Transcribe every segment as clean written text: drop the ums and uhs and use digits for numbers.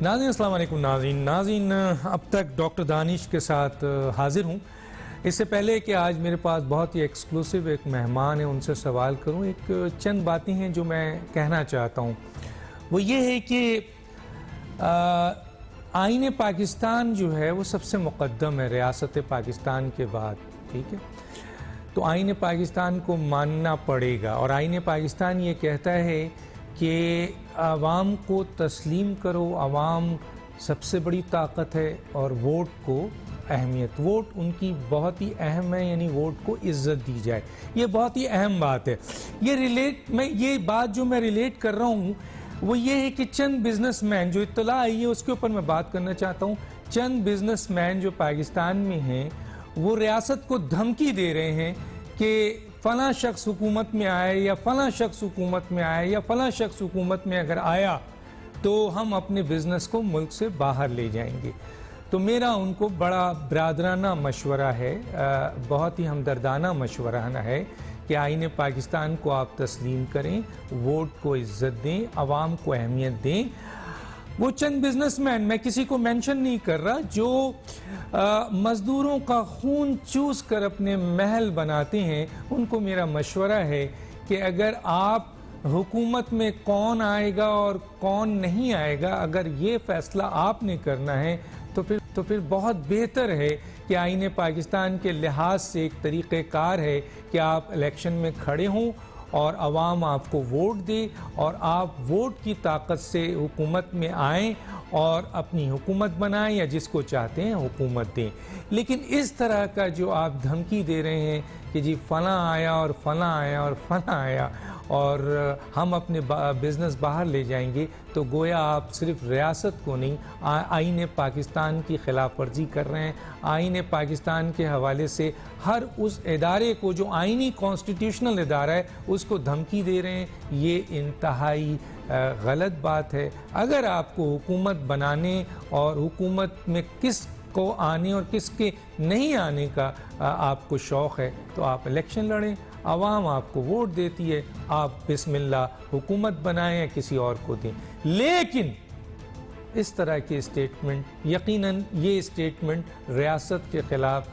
ناظرین السلام علیکم ناظرین اب تک ڈاکٹر دانش کے ساتھ حاضر ہوں. اس سے پہلے کہ آج میرے پاس بہت ہی ایکسکلوسیو ایک مہمان ہے ان سے سوال کروں, ایک چند باتیں ہیں جو میں کہنا چاہتا ہوں. وہ یہ ہے کہ آئین پاکستان جو ہے وہ سب سے مقدم ہے ریاست پاکستان کے بعد, ٹھیک ہے. تو آئین پاکستان کو ماننا پڑے گا, اور آئین پاکستان یہ کہتا ہے کہ عوام کو تسلیم کرو, عوام سب سے بڑی طاقت ہے, اور ووٹ کو اہمیت, ووٹ ان کی بہت ہی اہم ہے, یعنی ووٹ کو عزت دی جائے. یہ بہت ہی اہم بات ہے. یہ بات جو میں ریلیٹ کر رہا ہوں وہ یہ ہے کہ چند بزنس مین جو اطلاع آئی ہے اس کے اوپر میں بات کرنا چاہتا ہوں. چند بزنس مین جو پاکستان میں ہیں وہ ریاست کو دھمکی دے رہے ہیں کہ فلاں شخص حکومت میں آئے یا فلاں شخص حکومت میں آئے یا فلاں شخص حکومت میں اگر آیا تو ہم اپنے بزنس کو ملک سے باہر لے جائیں گے. تو میرا ان کو بڑا برادرانہ مشورہ ہے, بہت ہی ہمدردانہ مشورہ ہے کہ آئین پاکستان کو آپ تسلیم کریں, ووٹ کو عزت دیں, عوام کو اہمیت دیں. وہ چند بزنس مین, میں کسی کو مینشن نہیں کر رہا, جو مزدوروں کا خون چوس کر اپنے محل بناتے ہیں, ان کو میرا مشورہ ہے کہ اگر آپ حکومت میں کون آئے گا اور کون نہیں آئے گا, اگر یہ فیصلہ آپ نے کرنا ہے تو پھر بہت بہتر ہے کہ آئین پاکستان کے لحاظ سے ایک طریقہ کار ہے کہ آپ الیکشن میں کھڑے ہوں اور عوام آپ کو ووٹ دے, اور آپ ووٹ کی طاقت سے حکومت میں آئیں اور اپنی حکومت بنائیں یا جس کو چاہتے ہیں حکومت دیں. لیکن اس طرح کا جو آپ دھمکی دے رہے ہیں کہ جی فلاں آیا اور فلاں آیا اور فلاں آیا اور ہم اپنے بزنس باہر لے جائیں گے, تو گویا آپ صرف ریاست کو نہیں آئین پاکستان کی خلاف ورزی کر رہے ہیں. آئین پاکستان کے حوالے سے ہر اس ادارے کو جو آئینی کانسٹیٹیوشنل ادارہ ہے اس کو دھمکی دے رہے ہیں. یہ انتہائی غلط بات ہے. اگر آپ کو حکومت بنانے اور حکومت میں کس کو آنے اور کس کے نہیں آنے کا آپ کو شوق ہے تو آپ الیکشن لڑیں, عوام آپ کو ووٹ دیتی ہے, آپ بسم اللہ حکومت بنائیں یا کسی اور کو دیں. لیکن اس طرح کی اسٹیٹمنٹ, یقیناً یہ اسٹیٹمنٹ ریاست کے خلاف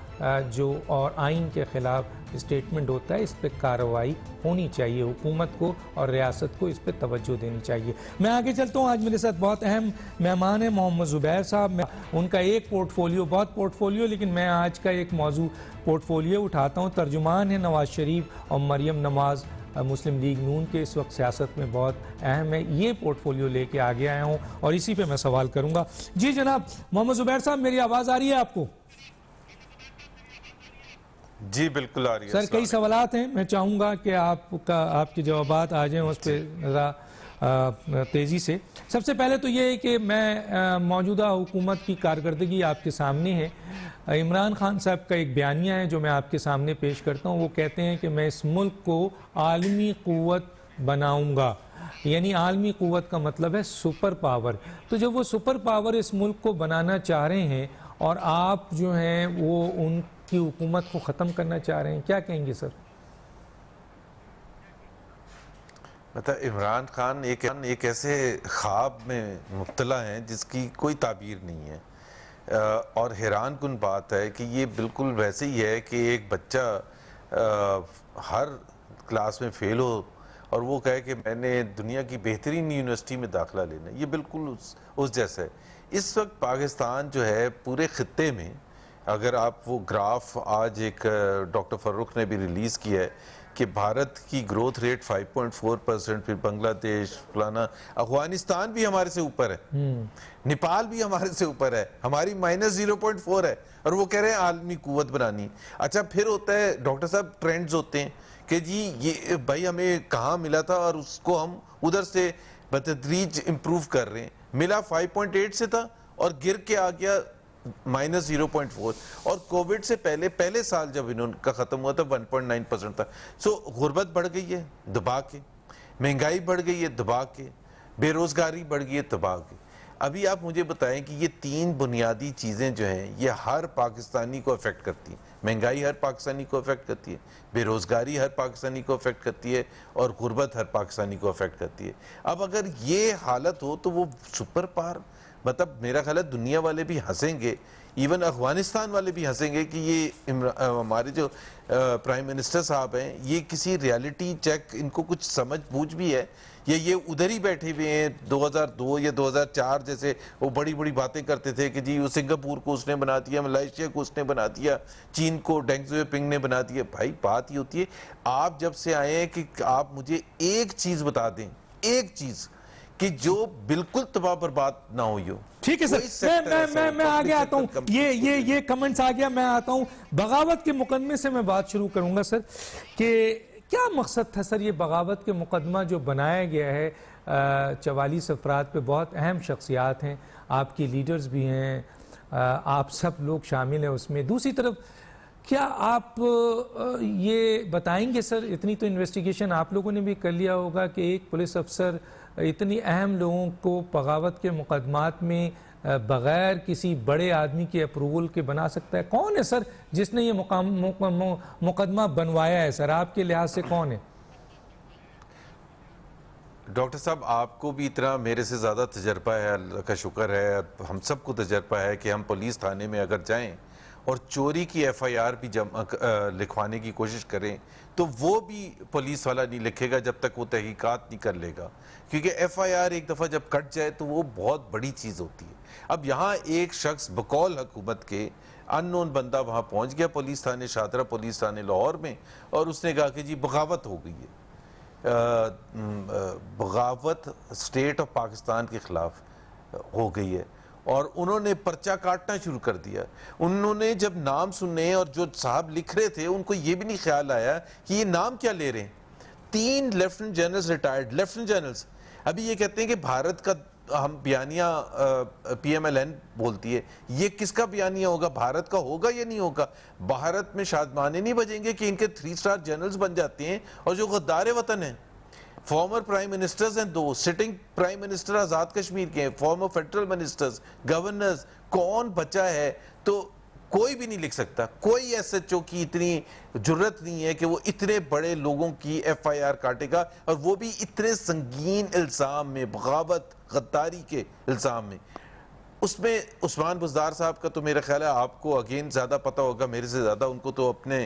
جو اور آئین کے خلاف اسٹیٹمنٹ ہوتا ہے, اس پہ کارروائی ہونی چاہیے. حکومت کو اور ریاست کو اس پہ توجہ دینی چاہیے. میں آگے چلتا ہوں. آج میرے ساتھ بہت اہم مہمان ہیں محمد زبیر صاحب. ان کا ایک پورٹفولیو, بہت پورٹفولیو, لیکن میں آج کا ایک موضوع پورٹفولیو اٹھاتا ہوں. ترجمان ہیں نواز شریف اور مریم نواز, مسلم لیگ نون کے اس وقت سیاست میں بہت اہم ہے. یہ پورٹفولیو لے کے آگے آیا ہوں اور اسی پہ میں سوال کروں گا. جی جناب محمد زبیر صاحب, میری آواز آ رہی ہے آپ کو؟ جی بالکل آ رہی ہے سر. کئی سوالات ہیں, میں چاہوں گا کہ آپ کے جوابات آ جائیں اس پہ ذرا تیزی سے. سب سے پہلے تو یہ ہے کہ میں موجودہ حکومت کی کارکردگی آپ کے سامنے ہے. عمران خان صاحب کا ایک بیانیہ ہے جو میں آپ کے سامنے پیش کرتا ہوں. وہ کہتے ہیں کہ میں اس ملک کو عالمی قوت بناؤں گا, یعنی عالمی قوت کا مطلب ہے سپر پاور. تو جب وہ سپر پاور اس ملک کو بنانا چاہ رہے ہیں اور آپ جو ہیں وہ ان کی حکومت کو ختم کرنا چاہ رہے ہیں, کیا کہیں گے سر؟ مطلب عمران خان ایک ایسے خواب میں مبتلا ہیں جس کی کوئی تعبیر نہیں ہے, اور حیران کن بات ہے کہ یہ بالکل ویسے ہی ہے کہ ایک بچہ ہر کلاس میں فیل ہو اور وہ کہے کہ میں نے دنیا کی بہترین یونیورسٹی میں داخلہ لینا ہے. یہ بالکل اس جیسا ہے. اس وقت پاکستان جو ہے پورے خطے میں, اگر آپ وہ گراف آج ایک ڈاکٹر فروخ نے بھی ریلیز کیا ہے کہ بھارت کی گروتھ ریٹ 5.4%, پھر بنگلہ دیش, فلانا, افغانستان بھی ہمارے سے اوپر ہے, نیپال بھی ہمارے سے اوپر ہے, ہماری -0.4 ہے, اور وہ کہہ رہے ہیں عالمی قوت بنانی. اچھا پھر ہوتا ہے ڈاکٹر صاحب ٹرینڈز ہوتے ہیں کہ جی یہ بھائی ہمیں کہاں ملا تھا اور اس کو ہم ادھر سے بتدریج امپروو کر رہے ہیں. ملا 5.8 سے تھا اور گر کے آ گیا -0.4, اور کووڈ سے پہلے سال جب انہوں کا ختم ہوا تھا 1.9% تھا. سو غربت بڑھ گئی ہے دبا کے, مہنگائی بڑھ گئی ہے دبا کے, بے روزگاری بڑھ گئی ہے دبا کے. ابھی آپ مجھے بتائیں کہ یہ تین بنیادی چیزیں جو ہیں یہ ہر پاکستانی کو افیکٹ کرتی ہیں. مہنگائی ہر پاکستانی کو افیکٹ کرتی ہے, بے روزگاری ہر پاکستانی کو افیکٹ کرتی ہے, اور غربت ہر پاکستانی کو افیکٹ کرتی ہے. اب اگر یہ حالت ہو تو وہ سپر پاور مطلب میرا خیال ہے دنیا والے بھی ہنسیں گے، ایون افغانستان والے بھی ہنسیں گے کہ یہ ہمارے جو پرائم منسٹر صاحب ہیں، یہ کسی ریالٹی چیک ان کو کچھ سمجھ بوجھ بھی ہے، یا یہ ادھر ہی بیٹھے ہوئے ہیں 2002 یا 2004 جیسے وہ بڑی بڑی باتیں کرتے تھے کہ جی وہ سنگاپور کو اس نے بنا دیا، ملائیشیا کو اس نے بنا دیا، چین کو ڈینگ زیاؤپنگ نے بنا دیا. بھائی بات یہ ہوتی ہے آپ جب سے آئے ہیں کہ آپ مجھے ایک چیز بتا دیں، ایک چیز کہ جو بالکل تباہ برباد نہ ہوئی ہو. ٹھیک ہے سر، میں آگے آتا ہوں، یہ کمنٹس آ گیا، میں آتا ہوں بغاوت کے مقدمے سے. میں بات شروع کروں گا سر کہ کیا مقصد تھا سر یہ بغاوت کے مقدمہ جو بنایا گیا ہے؟ 44 افراد پہ بہت اہم شخصیات ہیں، آپ کی لیڈرز بھی ہیں، آپ سب لوگ شامل ہیں اس میں. دوسری طرف کیا آپ یہ بتائیں گے سر، اتنی تو انویسٹیگیشن آپ لوگوں نے بھی کر لیا ہوگا کہ ایک پولیس افسر اتنی اہم لوگوں کو بغاوت کے مقدمات میں بغیر کسی بڑے آدمی کے اپروول کے بنا سکتا ہے؟ کون ہے سر جس نے یہ مقدمہ بنوایا ہے؟ سر آپ کے لحاظ سے کون ہے؟ ڈاکٹر صاحب آپ کو بھی اتنا میرے سے زیادہ تجربہ ہے، اللہ کا شکر ہے، ہم سب کو تجربہ ہے کہ ہم پولیس تھانے میں اگر جائیں اور چوری کی ایف آئی آر بھی لکھوانے کی کوشش کریں تو وہ بھی پولیس والا نہیں لکھے گا جب تک وہ تحقیقات نہیں کر لے گا، کیونکہ ایف آئی آر ایک دفعہ جب کٹ جائے تو وہ بہت بڑی چیز ہوتی ہے. اب یہاں ایک شخص بقول حکومت کے ان نون بندہ وہاں پہنچ گیا پولیس تھانے شادرہ پولیس تھانے لاہور میں، اور اس نے کہا کہ جی بغاوت ہو گئی ہے. بغاوت اسٹیٹ آف پاکستان کے خلاف ہو گئی ہے، اور انہوں نے پرچہ کاٹنا شروع کر دیا. انہوں نے جب نام سنے اور جو صاحب لکھ رہے تھے ان کو یہ بھی نہیں خیال آیا کہ یہ نام کیا لے رہے ہیں. 3 lieutenant generals retired lieutenant generals ابھی یہ کہتے ہیں کہ بھارت کا ہم بیانیہ پی ایم ایل این بولتی ہے، یہ کس کا بیانیہ ہوگا؟ بھارت کا ہوگا یا نہیں ہوگا؟ بھارت میں شادمانے نہیں بجیں گے کہ ان کے 3 اسٹار جنرلز بن جاتے ہیں اور جو غدار وطن ہیں. فارمر پرائم منسٹرز ہیں 2 sitting prime minister Azad Kashmir کے ہیں، فارمر فیڈرل منسٹرز، گورنرز، کون بچا ہے؟ تو کوئی بھی نہیں لکھ سکتا. کوئی ایس ایچ او کی اتنی جرت نہیں ہے کہ وہ اتنے بڑے لوگوں کی ایف آئی آر کاٹے گا، اور وہ بھی اتنے سنگین الزام میں، بغاوت غداری کے الزام میں. اس میں عثمان بزدار صاحب کا تو میرا خیال ہے آپ کو اگین زیادہ پتہ ہوگا میرے سے زیادہ، ان کو تو اپنے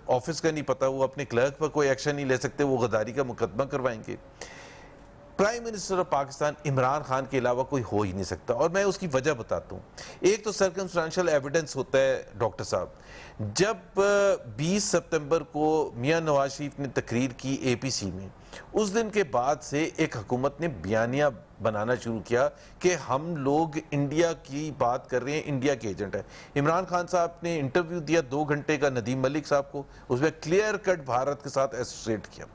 آفس کا نہیں پتہ، وہ اپنے کلرک پر کوئی ایکشن نہیں لے سکتے، وہ غداری کا مقدمہ کروائیں گے. Prime minister of Pakistan Imran Khan کے علاوہ کوئی ہو ہی نہیں سکتا، اور میں اس کی وجہ بتاتا ہوں. ایک تو سرکمسٹانشل ایویڈنس ہوتا ہے ڈاکٹر صاحب. جب 20 ستمبر کو میاں نواز شریف نے تقریر کی اے پی سی میں، اس دن کے بعد سے ایک حکومت نے بیانیہ بنانا شروع کیا کہ ہم لوگ انڈیا کی بات کر رہے ہیں، انڈیا کے ایجنٹ ہے. عمران خان صاحب نے انٹرویو دیا 2 گھنٹے کا ندیم ملک صاحب کو، اس میں کلیئر کٹ بھارت کے ساتھ ایسوسیٹ کیا.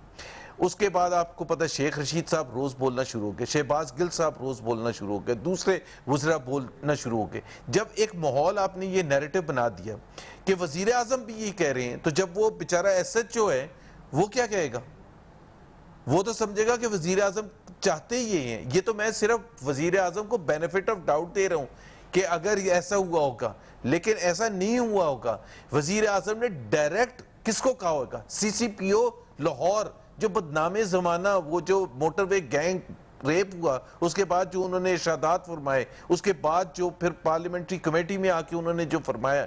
اس کے بعد آپ کو پتہ شیخ رشید صاحب روز بولنا شروع ہو گئے، شہباز گل صاحب روز بولنا شروع ہو گئے، دوسرے وزراء بولنا شروع ہو گئے. جب ایک ماحول آپ نے یہ نیریٹو بنا دیا کہ وزیر اعظم بھی یہ کہہ رہے ہیں، تو جب وہ بیچارہ ایس ایچ او ہے وہ کیا کہے گا؟ وہ تو سمجھے گا کہ وزیر اعظم چاہتے ہی یہ ہیں. یہ تو میں صرف وزیر اعظم کو بینیفٹ آف ڈاؤٹ دے رہا ہوں کہ اگر ایسا ہوا ہوگا، لیکن ایسا نہیں ہوا ہوگا. وزیر اعظم نے ڈائریکٹ کس کو کہا ہوگا؟ سی سی پی او لاہور، جو بدنام زمانہ، وہ جو موٹر وے گینگ ریپ ہوا، اس کے بعد جو انہوں نے ارشادات فرمائے، اس کے بعد جو پھر پارلیمنٹری کمیٹی میں آ کے انہوں نے جو فرمایا،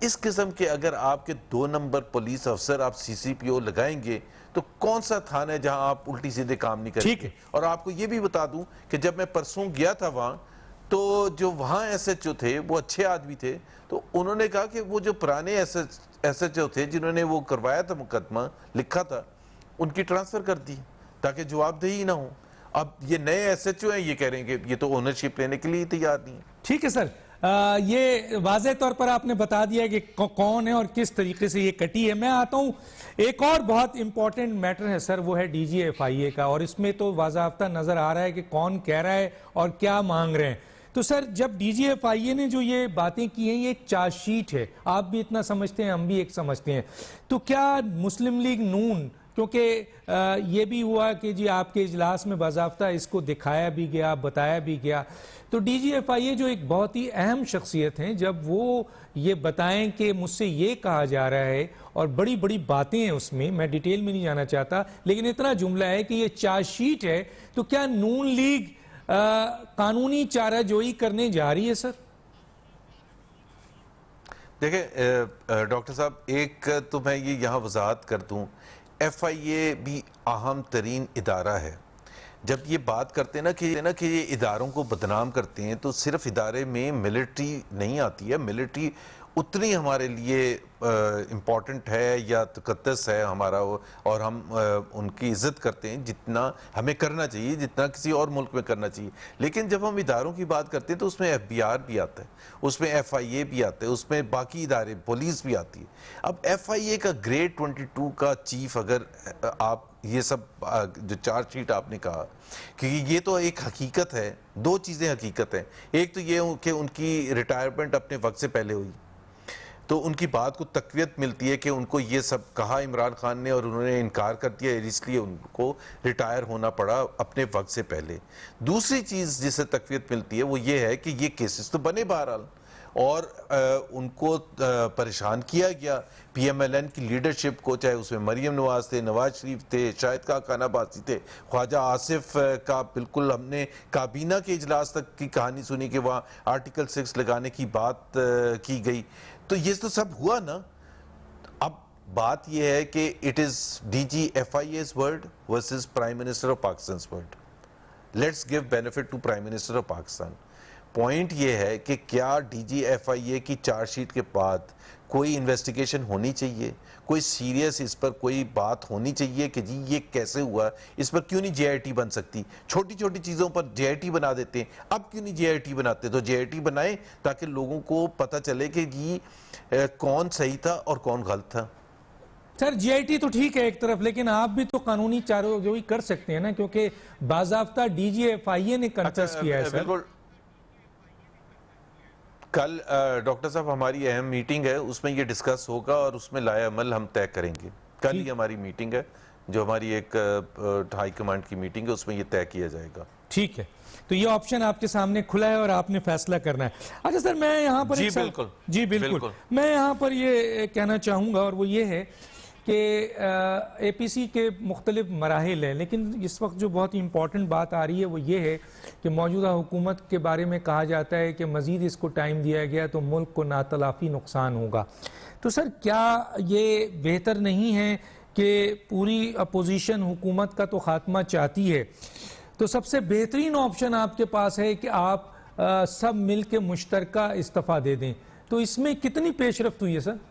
اس قسم کے اگر آپ کے 2 نمبر پولیس افسر آپ سی سی پی او لگائیں گے تو کون سا تھانہ ہے جہاں آپ الٹی سیدھے کام نہیں کریں گے؟ اور آپ کو یہ بھی بتا دوں کہ جب میں پرسوں گیا تھا وہاں، تو جو وہاں ایس ایچ او تھے وہ اچھے آدمی تھے، تو انہوں نے کہا کہ وہ جو پرانے ایس ایچ او تھے جنہوں نے وہ کروایا تھا مقدمہ لکھا تھا، ان کی ٹرانسفر کر دی تاکہ جواب دہی نہ ہو. اب یہ نئے ایس ایچ او ہیں، یہ کہہ رہے ہیں کہ یہ تو اونرشپ لینے کے لیے تیار نہیں ہے. ٹھیک ہے سر، یہ واضح طور پر آپ نے بتا دیا کہ کون ہے اور کس طریقے سے یہ کٹی ہے. میں آتا ہوں ایک اور بہت امپورٹنٹ میٹر ہے سر، وہ ہے ڈی جی ایف آئی اے کا، اور اس میں تو باضابطہ نظر آ رہا ہے کہ کون کہہ رہا ہے اور کیا مانگ رہے ہیں. تو سر جب ڈی جی ایف آئی اے نے جو یہ باتیں کی ہیں، یہ ایک چارج شیٹ ہے، آپ بھی اتنا سمجھتے ہیں، ہم بھی ایک سمجھتے ہیں، تو کیا مسلم لیگ نون، کیونکہ یہ بھی ہوا کہ جی آپ کے اجلاس میں باضابطہ اس کو دکھایا بھی گیا، بتایا بھی گیا، تو ڈی جی ایف آئی اے جو ایک بہت ہی اہم شخصیت ہیں، جب وہ یہ بتائیں کہ مجھ سے یہ کہا جا رہا ہے، اور بڑی بڑی باتیں ہیں اس میں ڈیٹیل میں نہیں جانا چاہتا، لیکن اتنا جملہ ہے کہ یہ چارج شیٹ ہے، تو کیا نون لیگ قانونی چارہ جوئی کرنے جا رہی ہے سر؟ دیکھیں ڈاکٹر صاحب، ایک تو میں یہ یہاں وضاحت کر دوں، ایف آئی اے بھی اہم ترین ادارہ ہے. جب یہ بات کرتے ہیں نا کہ یہ اداروں کو بدنام کرتے ہیں، تو صرف ادارے میں ملٹری نہیں آتی ہے. ملٹری اتنی ہمارے لیے امپورٹنٹ ہے یا تقدس ہے ہمارا، اور ہم ان کی عزت کرتے ہیں جتنا ہمیں کرنا چاہیے، جتنا کسی اور ملک میں کرنا چاہیے. لیکن جب ہم اداروں کی بات کرتے ہیں تو اس میں ایف بی آر بھی آتا ہے، اس میں ایف آئی اے بھی آتا ہے، اس میں باقی ادارے، پولیس بھی آتی ہے. اب ایف آئی اے کا گریڈ 22 کا چیف، اگر آپ یہ سب جو چارج شیٹ آپ نے کہا، کیونکہ یہ تو ایک حقیقت ہے، دو چیزیں حقیقت ہیں. ایک تو یہ کہ ان کی ریٹائرمنٹ اپنے وقت سے پہلے ہوئی، تو ان کی بات کو تقویت ملتی ہے کہ ان کو یہ سب کہا عمران خان نے اور انہوں نے انکار کر دیا، اس لیے ان کو ریٹائر ہونا پڑا اپنے وقت سے پہلے. دوسری چیز جس سے تقویت ملتی ہے وہ یہ ہے کہ یہ کیسز تو بنے بہرحال، اور ان کو پریشان کیا گیا. پی ایم ایل این کی لیڈرشپ کو، چاہے اس میں مریم نواز تھے، نواز شریف تھے، شاہد خاقان عباسی تھے، خواجہ آصف کا بالکل ہم نے کابینہ کے اجلاس تک کی کہانی سنی کہ وہاں آرٹیکل 6 لگانے کی بات کی گئی. تو یہ تو سب ہوا نا. اب بات یہ ہے کہ it is D G F I A's word versus prime minister of Pakistan's word. Let's give benefit to prime minister of Pakistan. Point یہ ہے کہ کیا ڈی جی ایف آئی اے کی چارج شیٹ کے بعد کوئی انویسٹیگیشن ہونی چاہیے، کوئی سیریس اس پر کوئی بات ہونی چاہیے کہ جی یہ کیسے ہوا، اس پر کیوں نہیں جے آئی ٹی بن سکتی. چھوٹی چھوٹی چیزوں پر جے آئی ٹی بنا دیتے ہیں، اب کیوں نہیں جے آئی ٹی بناتے؟ تو جے آئی ٹی بنائیں تاکہ لوگوں کو پتہ چلے کہ جی کون صحیح تھا اور کون غلط تھا. سر جی آئی ٹی تو ٹھیک ہے ایک طرف، لیکن آپ بھی تو قانونی چارہ جوئی کر سکتے ہیں نا، کیونکہ باضابطہ ڈی جی ایف آئی اے نے کنفیس کیا ہے سر. بالکل. کل ڈاکٹر صاحب ہماری اہم میٹنگ ہے، اس میں یہ ڈسکس ہوگا اور اس میں لائے عمل ہم طے کریں گے. کل ہی ہماری میٹنگ ہے، جو ہماری ایک ہائی کمانڈ کی میٹنگ ہے، اس میں یہ طے کیا جائے گا. ٹھیک ہے، تو یہ آپشن آپ کے سامنے کھلا ہے اور آپ نے فیصلہ کرنا ہے. اچھا سر، میں یہاں پر جی بالکل میں یہاں پر یہ کہنا چاہوں گا، اور وہ یہ ہے کہ اے پی سی کے مختلف مراحل ہیں، لیکن اس وقت جو بہت ہی امپورٹنٹ بات آ رہی ہے وہ یہ ہے کہ موجودہ حکومت کے بارے میں کہا جاتا ہے کہ مزید اس کو ٹائم دیا گیا تو ملک کو ناتلافی نقصان ہوگا. تو سر کیا یہ بہتر نہیں ہے کہ پوری اپوزیشن حکومت کا تو خاتمہ چاہتی ہے، تو سب سے بہترین آپشن آپ کے پاس ہے کہ آپ سب مل کے مشترکہ استعفیٰ دے دیں؟ تو اس میں کتنی پیش رفت ہوئی ہے سر؟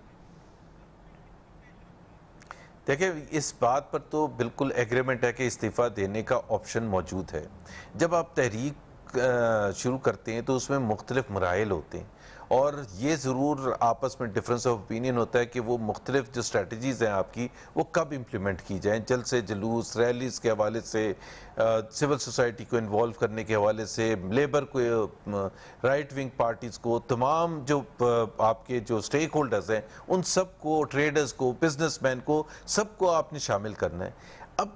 دیکھیں، اس بات پر تو بالکل ایگریمنٹ ہے کہ استعفیٰ دینے کا آپشن موجود ہے. جب آپ تحریک شروع کرتے ہیں تو اس میں مختلف مراحل ہوتے ہیں، اور یہ ضرور آپس میں ڈیفرنس آف اوپینین ہوتا ہے کہ وہ مختلف جو سٹریٹجیز ہیں آپ کی وہ کب امپلیمنٹ کی جائیں. جلد سے جلوس، ریلیز کے حوالے سے، سول سوسائٹی کو انوالو کرنے کے حوالے سے، لیبر کو، رائٹ ونگ پارٹیز کو، تمام جو آپ کے جو سٹیک ہولڈرز ہیں ان سب کو، ٹریڈرز کو، بزنس مین کو، سب کو آپ نے شامل کرنا ہے. اب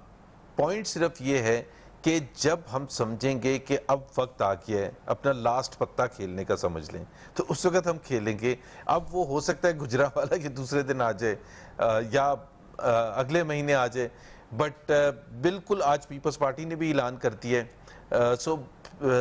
پوائنٹ صرف یہ ہے کہ جب ہم سمجھیں گے کہ اب وقت آ گیا ہے اپنا لاسٹ پتہ کھیلنے کا، سمجھ لیں، تو اس وقت ہم کھیلیں گے. اب وہ ہو سکتا ہے گجرانوالہ کے دوسرے دن آ جائے یا اگلے مہینے آ جائے، بٹ بالکل آج پیپلز پارٹی نے بھی اعلان کر دیا ہے. سو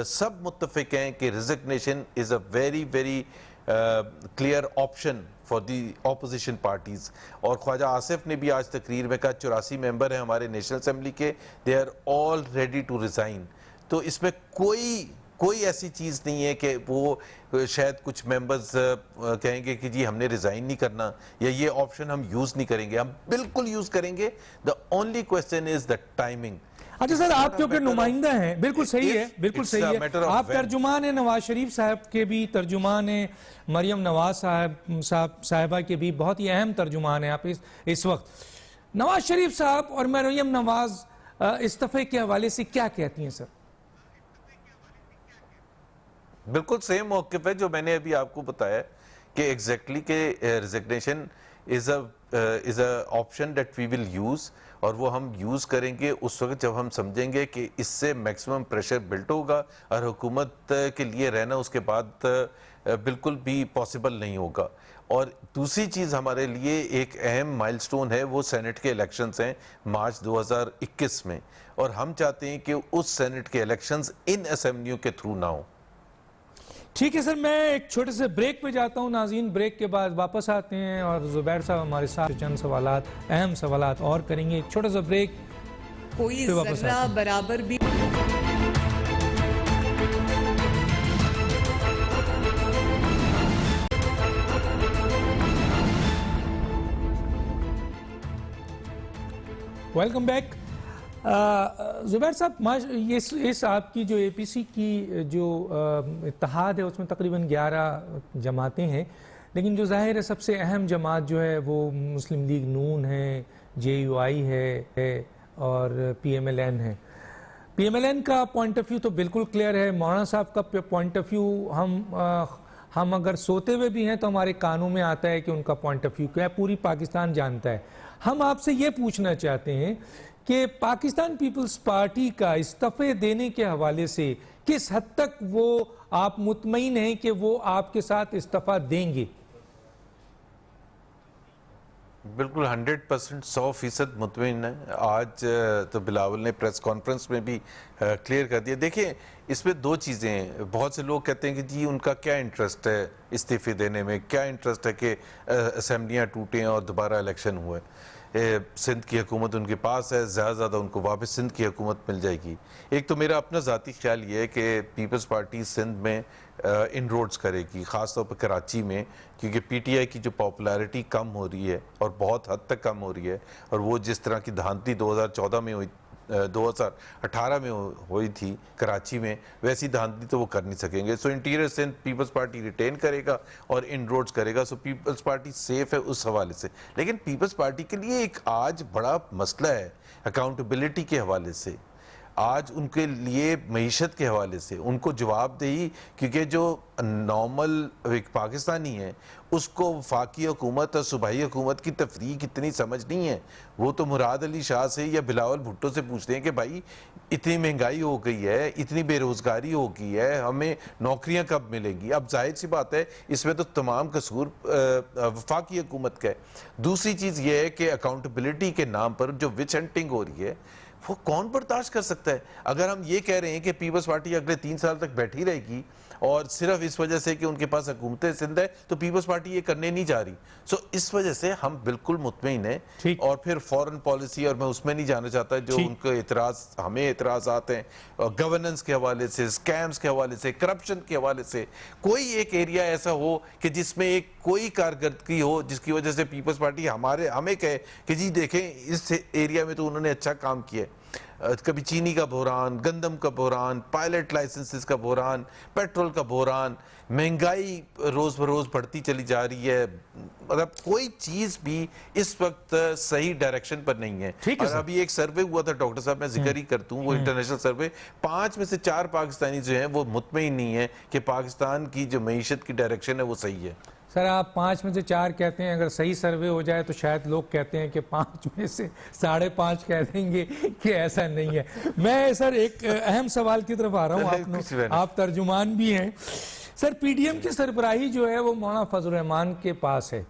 سب متفق ہیں کہ resignation is a very very clear option for the opposition parties. اور خواجہ آصف نے بھی آج تقریر میں کہا 84 ممبر ہیں ہمارے نیشنل اسمبلی کے، they are all ready to resign. تو اس میں کوئی ایسی چیز نہیں ہے کہ وہ شاید کچھ ممبرز کہیں گے کہ جی ہم نے ریزائن نہیں کرنا یا یہ آپشن ہم یوز نہیں کریں گے. ہم بالکل یوز کریں گے. The only question is the timing. اچھا سر، آپ کیونکہ نمائندہ ہیں، بالکل صحیح ہے، بالکل صحیح ہے. آپ ترجمان ہیں نواز شریف صاحب کے بھی، ترجمان ہیں مریم نواز صاحبہ کے بھی، بہت ہی اہم ترجمان ہیں آپ اس وقت. نواز شریف صاحب اور مریم نواز استعفے کے حوالے سے کیا کہتی ہیں سر؟ بالکل سیم موقف ہے جو میں نے ابھی آپ کو بتایا کہ ایگزیکٹلی کہ resignation is a option that we will use. اور وہ ہم یوز کریں گے اس وقت جب ہم سمجھیں گے کہ اس سے میکسیمم پریشر بلٹ ہوگا اور حکومت کے لیے رہنا اس کے بعد بالکل بھی پاسبل نہیں ہوگا. اور دوسری چیز ہمارے لیے ایک اہم مائل سٹون ہے، وہ سینٹ کے الیکشنز ہیں مارچ 2021 میں، اور ہم چاہتے ہیں کہ اس سینٹ کے الیکشنز ان اسمبلیوں کے تھرو نہ ہوں. ٹھیک ہے سر، میں ایک چھوٹے سے بریک پہ جاتا ہوں. ناظرین بریک کے بعد واپس آتے ہیں اور زبیر صاحب ہمارے ساتھ چند سوالات، اہم سوالات اور کریں گے. ایک چھوٹا سا بریک، کوئی ذرہ برابر بھی ویلکم بیک. زبیر صاحب، اس آپ کی جو اے پی سی کی جو اتحاد ہے اس میں تقریباً 11 جماعتیں ہیں، لیکن جو ظاہر ہے سب سے اہم جماعت جو ہے وہ مسلم لیگ نون ہے، جے یو آئی ہے اور پی ایم ایل این ہے. پی ایم ایل این کا پوائنٹ آف ویو تو بالکل کلیئر ہے. مولانا صاحب کا پوائنٹ آف ویو ہم اگر سوتے ہوئے بھی ہیں تو ہمارے کانوں میں آتا ہے کہ ان کا پوائنٹ آف ویو کیا ہے، پوری پاکستان جانتا ہے. ہم آپ سے یہ پوچھنا چاہتے ہیں کہ پاکستان پیپلز پارٹی کا استعفے دینے کے حوالے سے کس حد تک وہ آپ مطمئن ہیں کہ وہ آپ کے ساتھ استعفیٰ دیں گے؟ بالکل 100%، 100% مطمئن ہے. آج تو بلاول نے پریس کانفرنس میں بھی کلیئر کر دیا. دیکھیں اس میں دو چیزیں ہیں. بہت سے لوگ کہتے ہیں کہ جی ان کا کیا انٹرسٹ ہے استعفے دینے میں، کیا انٹرسٹ ہے کہ اسمبلیاں ٹوٹیں اور دوبارہ الیکشن ہوئے. سندھ کی حکومت ان کے پاس ہے، زیادہ زیادہ ان کو واپس سندھ کی حکومت مل جائے گی. ایک تو میرا اپنا ذاتی خیال یہ ہے کہ پیپلز پارٹی سندھ میں ان روڈز کرے گی، خاص طور پر کراچی میں، کیونکہ پی ٹی آئی کی جو پاپولیرٹی کم ہو رہی ہے اور بہت حد تک کم ہو رہی ہے، اور وہ جس طرح کی دھانتی 2014 میں ہوئی 2018 میں ہوئی تھی کراچی میں، ویسی دھانتی تو وہ کر نہیں سکیں گے. سو انٹیریئر سندھ پیپلز پارٹی ریٹین کرے گا اور ان روڈز کرے گا. سو پیپلز پارٹی سیف ہے اس حوالے سے. لیکن پیپلز پارٹی کے لیے ایک آج بڑا مسئلہ ہے اکاؤنٹیبلٹی کے حوالے سے. آج ان کے لیے معیشت کے حوالے سے ان کو جواب دہی، کیونکہ جو نارمل ایک پاکستانی ہے اس کو وفاقی حکومت اور صوبائی حکومت کی تفریق اتنی سمجھ نہیں ہے. وہ تو مراد علی شاہ سے یا بلاول بھٹو سے پوچھتے ہیں کہ بھائی اتنی مہنگائی ہو گئی ہے، اتنی بے روزگاری ہو گئی ہے، ہمیں نوکریاں کب ملیں گی. اب ظاہر سی بات ہے اس میں تو تمام قصور وفاقی حکومت کا ہے. دوسری چیز یہ ہے کہ اکاؤنٹیبلٹی کے نام پر جو وچ ہنٹنگ ہو رہی ہے وہ کون برداشت کر سکتا ہے؟ اگر ہم یہ کہہ رہے ہیں کہ پیپلز پارٹی اگلے 3 سال تک بیٹھی رہے گی اور صرف اس وجہ سے کہ ان کے پاس حکومت سندھ ہے، تو پیپلز پارٹی یہ کرنے نہیں جا رہی. سو اس وجہ سے ہم بالکل مطمئن ہیں. اور پھر فورن پالیسی، اور میں اس میں نہیں جانا چاہتا جو ان کے ہمیں اعتراضات ہیں گورننس کے حوالے سے، سکیمز کے حوالے سے، کرپشن کے حوالے سے، کوئی ایک ایریا ایسا ہو کہ جس میں ایک کوئی کارکردگی ہو جس کی وجہ سے پیپلز پارٹی ہمیں کہے کہ جی دیکھیں اس ایریا میں تو انہوں نے اچھا کام کیا ہے. کبھی چینی کا بحران، گندم کا بحران، پائلٹ لائسنسز کا بحران، پیٹرول کا بحران، مہنگائی روز بروز بڑھتی چلی جا رہی ہے. مطلب کوئی چیز بھی اس وقت صحیح ڈائریکشن پر نہیں ہے. اور ابھی ایک سروے ہوا تھا ڈاکٹر صاحب، میں ذکر ہی کرتا ہوں، وہ انٹرنیشنل سروے، 5 میں سے 4 پاکستانی جو ہیں وہ مطمئن نہیں ہیں کہ پاکستان کی جو معیشت کی ڈائریکشن ہے وہ صحیح ہے. سر آپ 5 میں سے 4 کہتے ہیں، اگر صحیح سروے ہو جائے تو شاید لوگ کہتے ہیں کہ 5 میں سے 5.5 کہہ دیں گے کہ ایسا نہیں ہے. میں سر ایک اہم سوال کی طرف آ رہا ہوں، آپ ترجمان بھی ہیں. سر پی ڈی ایم کی سربراہی جو ہے وہ مولانا فضل الرحمان کے پاس ہے،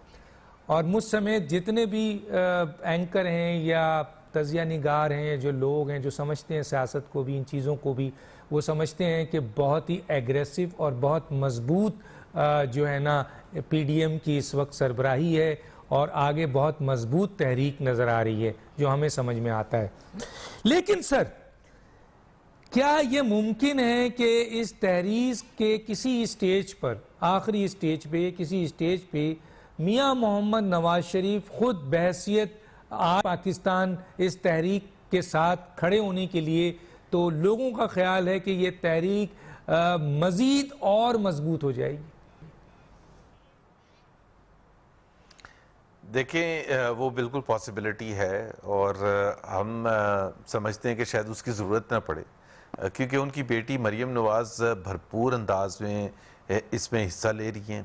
اور مجھ سمیت جتنے بھی اینکر ہیں یا تجزیہ نگار ہیں، جو لوگ ہیں جو سمجھتے ہیں سیاست کو بھی، ان چیزوں کو بھی، وہ سمجھتے ہیں کہ بہت ہی ایگریسو اور بہت مضبوط جو ہے نا پی ڈی ایم کی اس وقت سربراہی ہے، اور آگے بہت مضبوط تحریک نظر آ رہی ہے جو ہمیں سمجھ میں آتا ہے. لیکن سر کیا یہ ممکن ہے کہ اس تحریک کے کسی اسٹیج پر، آخری اسٹیج پہ، کسی اسٹیج پہ میاں محمد نواز شریف خود بحیثیت آج پاکستان اس تحریک کے ساتھ کھڑے ہونے کے لیے، تو لوگوں کا خیال ہے کہ یہ تحریک مزید اور مضبوط ہو جائے گی؟ دیکھیں وہ بالکل پاسبلٹی ہے، اور ہم سمجھتے ہیں کہ شاید اس کی ضرورت نہ پڑے، کیونکہ ان کی بیٹی مریم نواز بھرپور انداز میں اس میں حصہ لے رہی ہیں.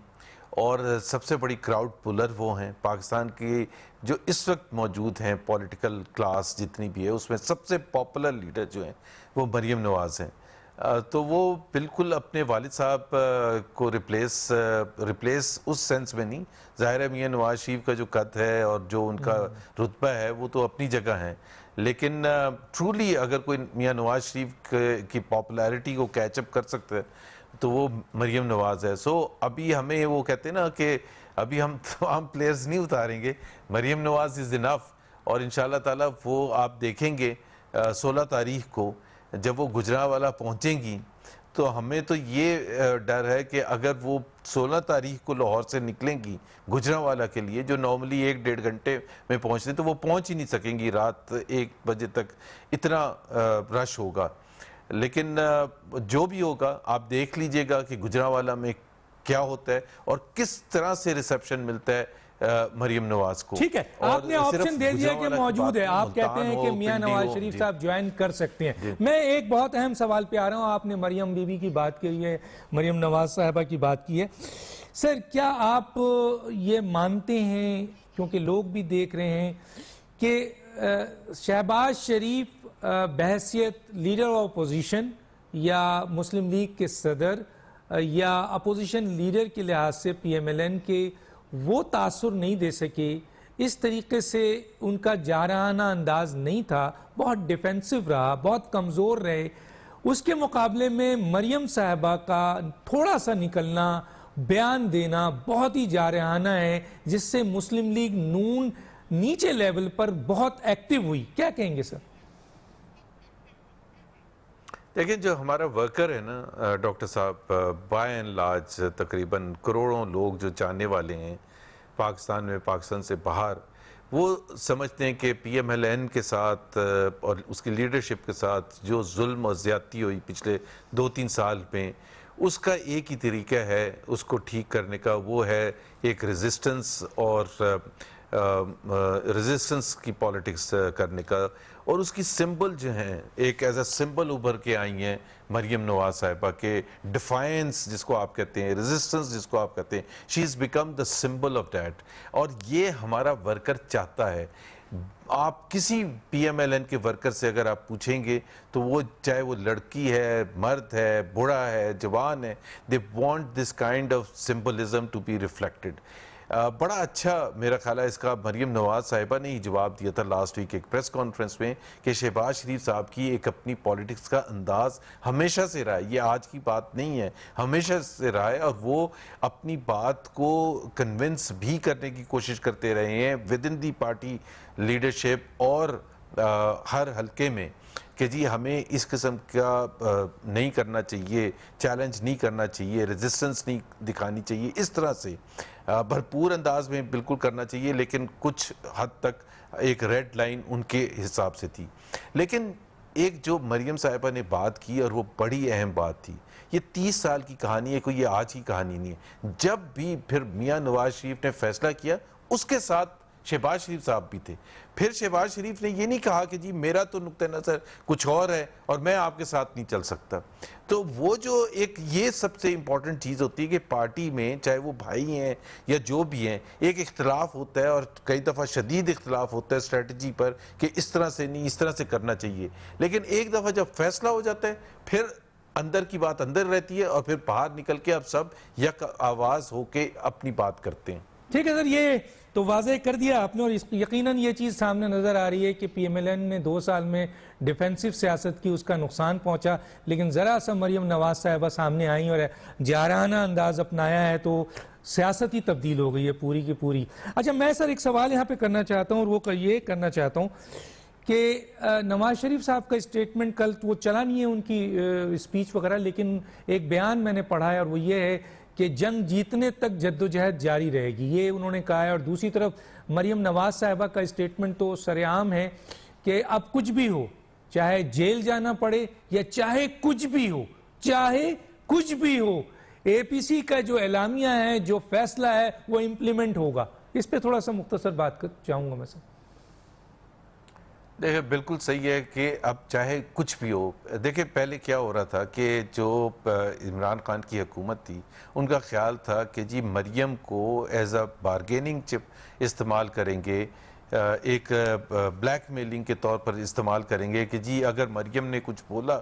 اور سب سے بڑی کراؤڈ پولر وہ ہیں پاکستان کی جو اس وقت موجود ہیں پولیٹیکل کلاس جتنی بھی ہے، اس میں سب سے پاپولر لیڈر جو ہیں وہ مریم نواز ہیں. تو وہ بالکل اپنے والد صاحب کو ریپلیس اس سینس میں نہیں. ظاہر ہے میاں نواز شریف کا جو قد ہے اور جو ان کا رتبہ ہے وہ تو اپنی جگہ ہیں، لیکن ٹرولی اگر کوئی میاں نواز شریف کی پاپولیرٹی کو کیچ اپ کر سکتا ہے تو وہ مریم نواز ہے. سو ابھی ہمیں وہ کہتے ہیں نا کہ ابھی ہم تمام پلیئرز نہیں اتاریں گے، مریم نواز از انف. اور انشاءاللہ تعالیٰ وہ آپ دیکھیں گے 16 تاریخ کو جب وہ گجرانوالہ پہنچیں گی تو ہمیں تو یہ ڈر ہے کہ اگر وہ 16 تاریخ کو لاہور سے نکلیں گی گجرانوالہ کے لیے، جو نارملی 1-1.5 گھنٹے میں پہنچتے تو وہ پہنچ ہی نہیں سکیں گی، رات 1 بجے تک اتنا رش ہوگا. لیکن جو بھی ہوگا آپ دیکھ لیجئے گا کہ گجرانوالہ میں کیا ہوتا ہے اور کس طرح سے ریسیپشن ملتا ہے مریم نواز کو. ٹھیک ہے، آپ نے آپشن دے دیا کہ موجود ہے، آپ کہتے ہیں کہ میاں نواز شریف صاحب جوائن کر سکتے ہیں. میں ایک بہت اہم سوال پہ آ رہا ہوں. آپ نے مریم بی بی کی بات کی ہے، مریم نواز صاحبہ کی بات کی ہے. سر کیا آپ یہ مانتے ہیں، کیونکہ لوگ بھی دیکھ رہے ہیں، کہ شہباز شریف بحیثیت لیڈر آف اپوزیشن یا مسلم لیگ کے صدر یا اپوزیشن لیڈر کے لحاظ سے پی ایم ایل این کے وہ تاثر نہیں دے سکے، اس طریقے سے ان کا جارحانہ انداز نہیں تھا، بہت ڈیفینسو رہا، بہت کمزور رہے. اس کے مقابلے میں مریم صاحبہ کا تھوڑا سا نکلنا، بیان دینا بہت ہی جارحانہ ہے، جس سے مسلم لیگ نون نیچے لیول پر بہت ایکٹیو ہوئی. کیا کہیں گے سر؟ لیکن جو ہمارا ورکر ہے نا ڈاکٹر صاحب، بائی اینڈ لارج تقریباً کروڑوں لوگ جو جاننے والے ہیں پاکستان میں، پاکستان سے باہر، وہ سمجھتے ہیں کہ پی ایم ایل این کے ساتھ اور اس کی لیڈرشپ کے ساتھ جو ظلم اور زیادتی ہوئی پچھلے 2-3 سال میں، اس کا ایک ہی طریقہ ہے اس کو ٹھیک کرنے کا، وہ ہے ایک ریزسٹنس اور ریزسٹنس کی پالیٹکس کرنے کا. اور اس کی سمبل جو ہیں ایک ایز اے سمبل ابھر کے آئی ہیں مریم نواز صاحبہ کے ڈیفائنس جس کو آپ کہتے ہیں، ریزسٹنس جس کو آپ کہتے ہیں، she is become the symbol of that. اور یہ ہمارا ورکر چاہتا ہے. آپ کسی پی ایم ایل این کے ورکر سے اگر آپ پوچھیں گے تو وہ چاہے وہ لڑکی ہے، مرد ہے، بوڑھا ہے، جوان ہے، they want this kind of symbolism to be reflected. بڑا اچھا میرا خیال ہے اس کا مریم نواز صاحبہ نے ہی جواب دیا تھا لاسٹ ویک ایک پریس کانفرنس میں کہ شہباز شریف صاحب کی ایک اپنی پولیٹکس کا انداز ہمیشہ سے رہا ہے، یہ آج کی بات نہیں ہے، ہمیشہ سے رہا ہے. اور وہ اپنی بات کو کنونس بھی کرنے کی کوشش کرتے رہے ہیں with in the party leadership اور ہر حلقے میں کہ جی ہمیں اس قسم کا نہیں کرنا چاہیے، چیلنج نہیں کرنا چاہیے، ریزسٹنس نہیں دکھانی چاہیے، اس طرح سے بھرپور انداز میں بالکل کرنا چاہیے. لیکن کچھ حد تک ایک ریڈ لائن ان کے حساب سے تھی. لیکن ایک جو مریم صاحبہ نے بات کی اور وہ بڑی اہم بات تھی، یہ 30 سال کی کہانی ہے، کوئی یہ آج کی کہانی نہیں ہے. جب بھی پھر میاں نواز شریف نے فیصلہ کیا اس کے ساتھ شہباز شریف صاحب بھی تھے. پھر شہباز شریف نے یہ نہیں کہا کہ جی میرا تو نقطہ نظر کچھ اور ہے اور میں آپ کے ساتھ نہیں چل سکتا. تو وہ جو ایک یہ سب سے امپورٹنٹ چیز ہوتی ہے کہ پارٹی میں چاہے وہ بھائی ہیں یا جو بھی ہیں، ایک اختلاف ہوتا ہے اور کئی دفعہ شدید اختلاف ہوتا ہے اسٹریٹجی پر کہ اس طرح سے نہیں، اس طرح سے کرنا چاہیے. لیکن ایک دفعہ جب فیصلہ ہو جاتا ہے پھر اندر کی بات اندر رہتی ہے اور پھر باہر نکل کے اب سب یک آواز ہو کے اپنی بات کرتے ہیں. ٹھیک ہے سر، یہ تو واضح کر دیا آپ نے، اور یقیناً یہ چیز سامنے نظر آ رہی ہے کہ پی ایم ایل این نے 2 سال میں ڈیفینسو سیاست کی، اس کا نقصان پہنچا. لیکن ذرا سا مریم نواز صاحبہ سامنے آئیں اور جارحانہ انداز اپنایا ہے تو سیاست ہی تبدیل ہو گئی ہے پوری کی پوری. اچھا میں سر ایک سوال یہاں پہ کرنا چاہتا ہوں، اور وہ یہ کرنا چاہتا ہوں کہ نواز شریف صاحب کا اسٹیٹمنٹ کل وہ چلا نہیں ہے ان کی اسپیچ وغیرہ، لیکن ایک بیان میں نے پڑھا ہے اور وہ یہ ہے کہ جنگ جیتنے تک جدوجہد جاری رہے گی، یہ انہوں نے کہا ہے. اور دوسری طرف مریم نواز صاحبہ کا اسٹیٹمنٹ تو سرعام ہے کہ اب کچھ بھی ہو، چاہے جیل جانا پڑے یا چاہے کچھ بھی ہو، چاہے کچھ بھی ہو، اے پی سی کا جو اعلامیہ ہے، جو فیصلہ ہے وہ امپلیمنٹ ہوگا. اس پہ تھوڑا سا مختصر بات کر چاہوں گا میں سر. دیکھیں بالکل صحیح ہے کہ اب چاہے کچھ بھی ہو، دیکھیں پہلے کیا ہو رہا تھا کہ جو عمران خان کی حکومت تھی ان کا خیال تھا کہ جی مریم کو ایز اے بارگیننگ چپ استعمال کریں گے، ایک بلیک میلنگ کے طور پر استعمال کریں گے کہ جی اگر مریم نے کچھ بولا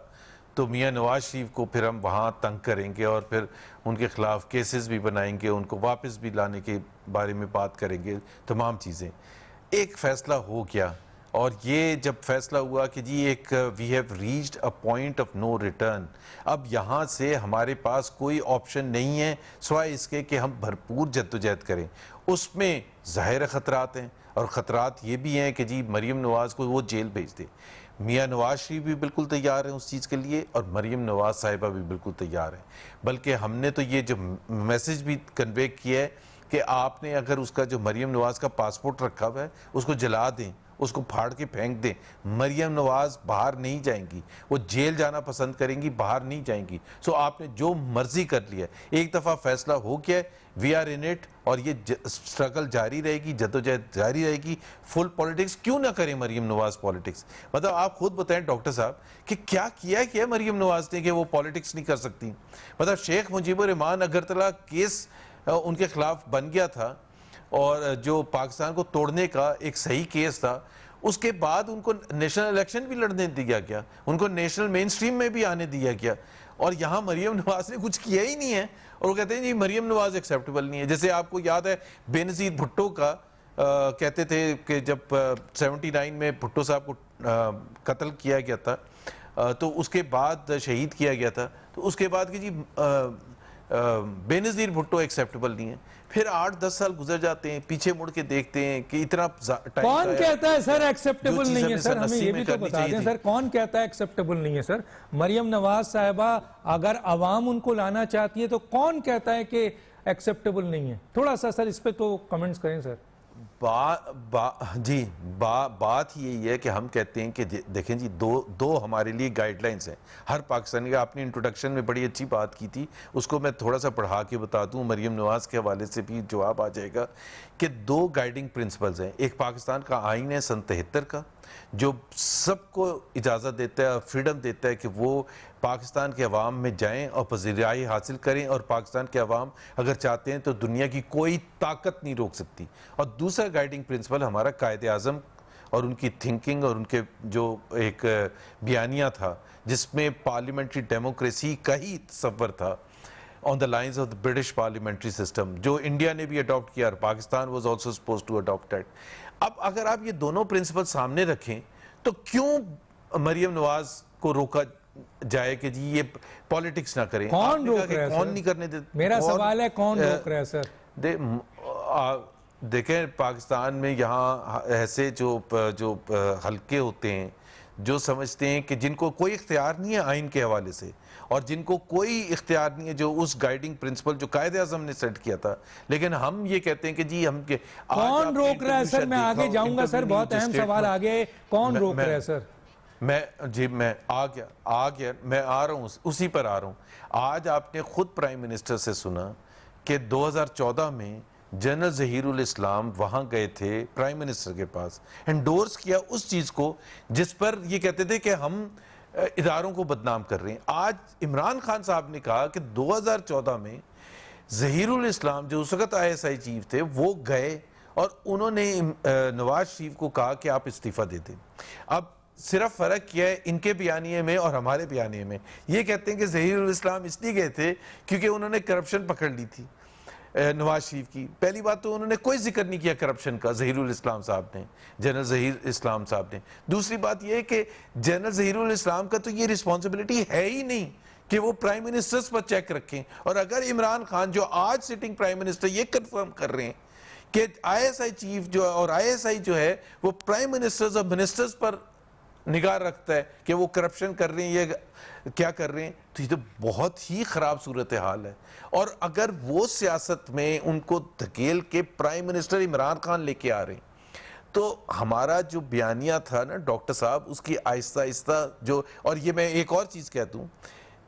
تو میاں نواز شریف کو پھر ہم وہاں تنگ کریں گے اور پھر ان کے خلاف کیسز بھی بنائیں گے، ان کو واپس بھی لانے کے بارے میں بات کریں گے، تمام چیزیں۔ ایک فیصلہ ہو گیا، اور یہ جب فیصلہ ہوا کہ جی ایک we have reached a point of no return, اب یہاں سے ہمارے پاس کوئی آپشن نہیں ہے سوائے اس کے کہ ہم بھرپور جدوجہد کریں۔ اس میں ظاہر خطرات ہیں، اور خطرات یہ بھی ہیں کہ جی مریم نواز کو وہ جیل بھیج دے۔ میاں نواز شریف بھی بالکل تیار ہیں اس چیز کے لیے، اور مریم نواز صاحبہ بھی بالکل تیار ہیں، بلکہ ہم نے تو یہ جو میسج بھی کنوے کیا ہے کہ آپ نے اگر اس کا جو مریم نواز کا پاسپورٹ رکھا ہوا ہے اس کو جلا دیں، اس کو پھاڑ کے پھینک دیں۔ مریم نواز باہر نہیں جائیں گی، وہ جیل جانا پسند کریں گی، باہر نہیں جائیں گی۔ سو آپ نے جو مرضی کر لیا ہے، ایک دفعہ فیصلہ ہو گیا ہے، وی آر ان اٹ، اور یہ سٹرگل جاری رہے گی، جدوجہد جاری رہے گی۔ فل پولیٹکس کیوں نہ کریں مریم نواز پولیٹکس؟ مطلب آپ خود بتائیں ڈاکٹر صاحب کہ کیا کیا مریم نواز نے کہ وہ پولیٹکس نہیں کر سکتی؟ مطلب شیخ مجیب الرحمان اگرتلہ کیس ان کے خلاف بن گیا تھا، اور جو پاکستان کو توڑنے کا ایک صحیح کیس تھا، اس کے بعد ان کو نیشنل الیکشن بھی لڑنے دیا گیا، ان کو نیشنل مین سٹریم میں بھی آنے دیا گیا، اور یہاں مریم نواز نے کچھ کیا ہی نہیں ہے، اور وہ کہتے ہیں جی مریم نواز ایکسیپٹیبل نہیں ہے۔ جیسے آپ کو یاد ہے بے نظیر بھٹو کا کہتے تھے کہ جب 79 میں بھٹو صاحب کو قتل کیا گیا تھا تو اس کے بعد شہید کیا گیا تھا، تو اس کے بعد کہ جی بے نظیر بھٹو ایکسیپٹیبل نہیں ہے۔ پھر 8-10 سال گزر جاتے ہیں، پیچھے مڑ کے دیکھتے ہیں کہ اتنا ٹائم کون کہتا ہے سر ایکسیپٹیبل نہیں ہے؟ سر ہمیں یہ بھی تو بتا دیں سر، کون کہتا ہے ایکسیپٹیبل نہیں ہے؟ سر مریم نواز صاحبہ اگر عوام ان کو لانا چاہتی ہے تو کون کہتا ہے کہ ایکسیپٹیبل نہیں ہے؟ تھوڑا سا سر اس پہ تو کمنٹس کریں سر۔ بات یہی ہے کہ ہم کہتے ہیں کہ دیکھیں جی دو ہمارے لیے گائیڈ لائنز ہیں ہر پاکستانی کا۔ آپ نے انٹروڈکشن میں بڑی اچھی بات کی تھی، اس کو میں تھوڑا سا پڑھا کے بتا دوں، مریم نواز کے حوالے سے بھی جواب آ جائے گا کہ 2 گائیڈنگ پرنسپلز ہیں۔ ایک پاکستان کا آئین ہے سن 73 کا، جو سب کو اجازت دیتا ہے، فریڈم دیتا ہے کہ وہ پاکستان کے عوام میں جائیں اور پذیرائی حاصل کریں، اور پاکستان کے عوام اگر چاہتے ہیں تو دنیا کی کوئی طاقت نہیں روک سکتی۔ اور دوسرا گائیڈنگ پرنسپل ہمارا قائد اعظم اور ان کی تھنکنگ اور ان کے جو ایک بیانیہ تھا جس میں پارلیمنٹری ڈیموکریسی کا ہی تصور تھا، on the lines of the British parliamentary system، جو انڈیا نے بھی اڈاپٹ کیا اور Pakistan was also supposed to adopt it۔ اب اگر آپ یہ دونوں پرنسپل سامنے رکھیں تو کیوں مریم نواز کو روکا جائے کہ جی یہ پولیٹکس نہ کریں؟ کون روک رہا ہے؟ کون نہیں کرنے دیتے؟ میرا سوال ہے کون روک رہا ہے سر؟ دیکھیں پاکستان میں یہاں ایسے جو حلقے ہوتے ہیں جو سمجھتے ہیں کہ جن کو کوئی اختیار نہیں ہے آئین کے حوالے سے، اور جن کو کوئی اختیار نہیں ہے جو اس گائیڈنگ پرنسپل جو قائد اعظم نے سیٹ کیا تھا، لیکن ہم یہ کہتے ہیں کہ جی ہم کون روک رہا ہے سر؟ میں آگے جاؤں گا سر، بہت اہم سوال آگے، کون روک رہا ہے سر؟ میں آ رہا ہوں، اسی پر آ رہا ہوں۔ آج آپ نے خود پرائم منسٹر سے سنا کہ 2014 میں جنرل ظہیر الاسلام وہاں گئے تھے پرائم منسٹر کے پاس، انڈورس کیا اس چیز کو جس پر یہ کہتے تھے کہ ہم اداروں کو بدنام کر رہے ہیں۔ آج عمران خان صاحب نے کہا کہ 2014 میں ظہیر الاسلام جو اس وقت ISI چیف تھے وہ گئے اور انہوں نے نواز شریف کو کہا کہ آپ استعفیٰ دے دیں۔ اب صرف فرق کیا ہے ان کے بیانیے میں اور ہمارے بیانیے میں؟ یہ کہتے ہیں کہ ظہیر الاسلام اس لیے گئے تھے کیونکہ انہوں نے کرپشن پکڑ لی تھی نواز شریف کی۔ پہلی بات تو انہوں نے کوئی ذکر نہیں کیا کرپشن کا ظہیر الاسلام صاحب نے، جنرل ظہیر اسلام صاحب نے۔ دوسری بات یہ ہے کہ جنرل ظہیر الاسلام کا تو یہ رسپانسبلٹی ہے ہی نہیں کہ وہ پرائم منسٹرز پر چیک رکھیں، اور اگر عمران خان جو آج سٹنگ پرائم منسٹر یہ کنفرم کر رہے ہیں کہ ISI چیف جو اور ISI جو ہے وہ پرائم منسٹرز اور منسٹرز پر نگاہ رکھتا ہے کہ وہ کرپشن کر رہے ہیں یا کیا کر رہے ہیں، تو یہ تو بہت ہی خراب صورتحال ہے۔ اور اگر وہ سیاست میں ان کو دھکیل کے پرائم منسٹر عمران خان لے کے آ رہے ہیں تو ہمارا جو بیانیہ تھا نا ڈاکٹر صاحب، اس کی آہستہ آہستہ جو، اور یہ میں ایک اور چیز کہتا ہوں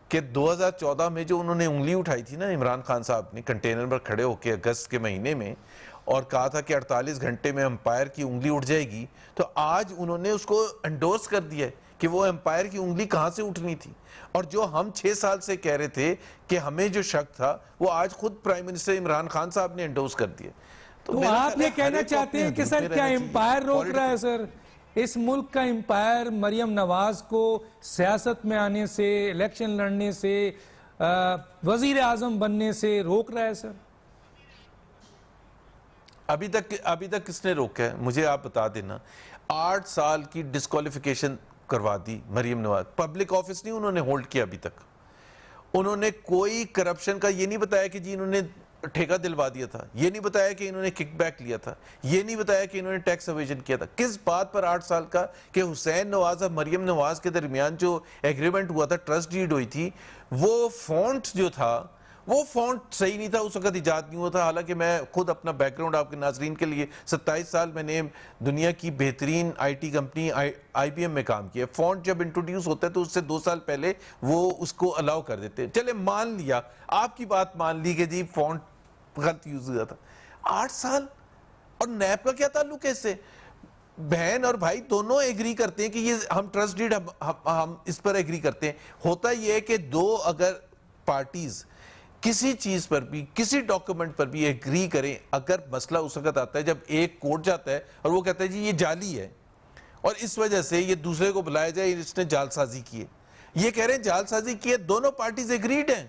کہ 2014 میں جو انہوں نے انگلی اٹھائی تھی نا عمران خان صاحب نے کنٹینر پر کھڑے ہو کے اگست کے مہینے میں، اور کہا تھا کہ 48 گھنٹے میں امپائر کی انگلی اٹھ جائے گی، تو آج انہوں نے اس کو انڈورس کر دیا ہے کہ وہ امپائر کی انگلی کہاں سے اٹھنی تھی. اور جو ہم 6 سال سے کہہ رہے تھے کہ ہمیں جو شک تھا وہ آج خود پرائم منسٹر عمران خان صاحب نے انڈورس کر دیا. تو آپ یہ کہنا چاہتے ہیں کہ سر کیا امپائر روک رہا ہے سر؟ اس ملک کا امپائر مریم نواز کو سیاست میں آنے سے، الیکشن لڑنے سے، وزیر اعظم بننے سے روک رہا ہے سر؟ ابھی تک کس نے روکا ہے؟ مجھے آپ بتا دینا. 8 سال کی ڈسکوالیفیکیشن کروا دی مریم نواز. پبلک آفس نہیں انہوں نے ہولڈ کیا ابھی تک. انہوں نے کوئی کرپشن کا یہ نہیں بتایا کہ جی انہوں نے ٹھیکہ دلوا دیا تھا، یہ نہیں بتایا کہ انہوں نے کک بیک لیا تھا، یہ نہیں بتایا کہ انہوں نے ٹیکس اویژن کیا تھا. کس بات پر 8 سال کا؟ کہ حسین نواز اور مریم نواز کے درمیان جو ایگریمنٹ ہوا تھا، ٹرسٹ ڈیڈ ہوئی تھی، وہ فونٹ جو تھا وہ فونٹ صحیح نہیں تھا، اس وقت ایجاد نہیں ہوا تھا. حالانکہ میں خود اپنا بیک گراؤنڈ آپ کے ناظرین کے لیے 27 سال میں نے دنیا کی بہترین IT company IBM میں کام کیا. فونٹ جب انٹروڈیوس ہوتا ہے تو اس سے 2 سال پہلے وہ اس کو الاؤ کر دیتے. چلے مان لیا، آپ کی بات مان لی کہ جی فونٹ غلط یوز ہوا تھا. 8 سال اور نیب کا کیا تعلق ہے اس سے؟ بہن اور بھائی دونوں ایگری کرتے ہیں کہ یہ ہم ٹرسٹ ڈیڈ ہم اس پر ایگری کرتے ہیں. ہوتا یہ ہے کہ دو اگر پارٹیز کسی چیز پر بھی، کسی ڈاکومنٹ پر بھی ایگری کریں، اگر مسئلہ اس وقت آتا ہے جب ایک کورٹ جاتا ہے اور وہ کہتا ہے جی یہ جعلی ہے اور اس وجہ سے یہ دوسرے کو بلایا جائے اس نے جعل سازی کی ہے، یہ کہہ رہے ہیں جعل سازی کی ہے، دونوں پارٹیز ایگریڈ ہیں